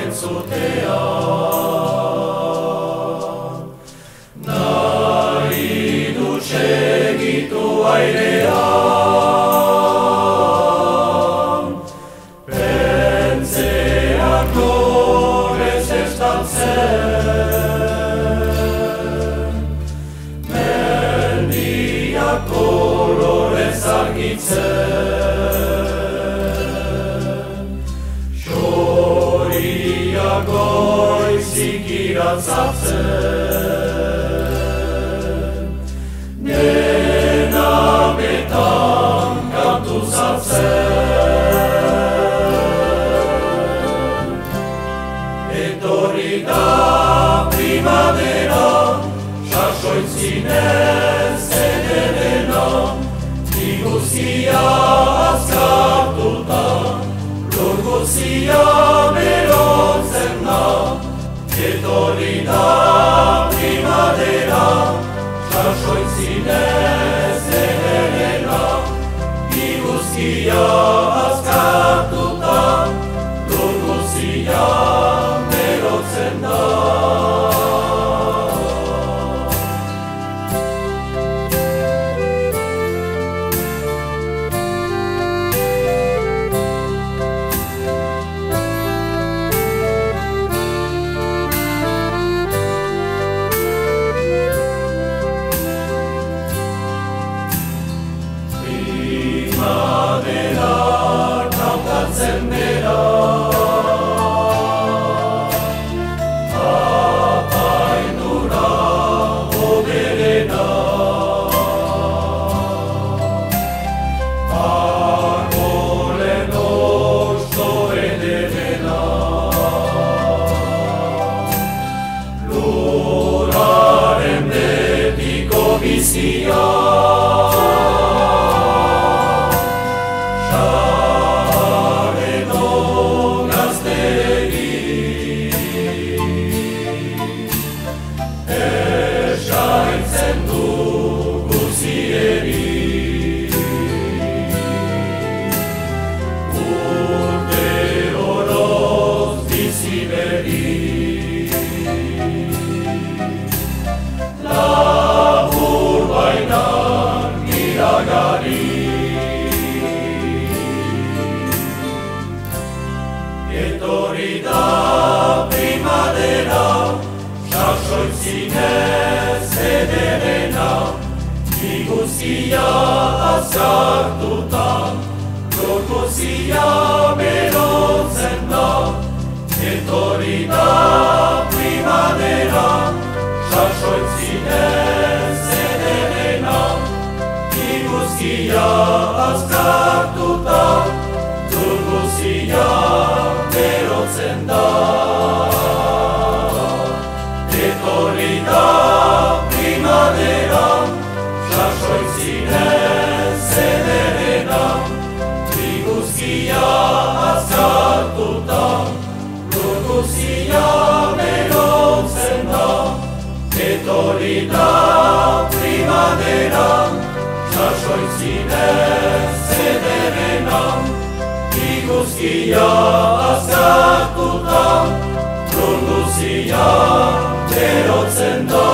entzutean. Nahi dut segitu airean, pentzeak gorez estaltzen, mendiak kolorez argitzen, xoriak goizik iratzatzen, dena betan kantu zartzen. Etorri da primavera, sasoitzinez zederena, iguzia azkartuta, lur guzia berotzen da. Etorri da primavera, sasoitzinez zederena, iguzkia azkartuta, lur guzia berotzen da. Primavera kantatzen bera, apaindura hoberena, arbolen oso ederena, lurraren betiko bizia, esaintzen du guzieri, urte oroz bizi berri, labur bainan miragari. Etorri da primavera, sasoitzinez zederena, iguzia azkartuta, lur guzia berotzen da. Etorri da primavera, sasoitzinez zederena, iguzia azkartuta, lur guzia berotzen da. Etorri da primavera, sasoitzinez zederena, iguzkia azkartuta, lur guzia berotzen da. Etorri da primavera, sasoitzinez zederena, iguzkia azkartuta, lur guzia berotzen da.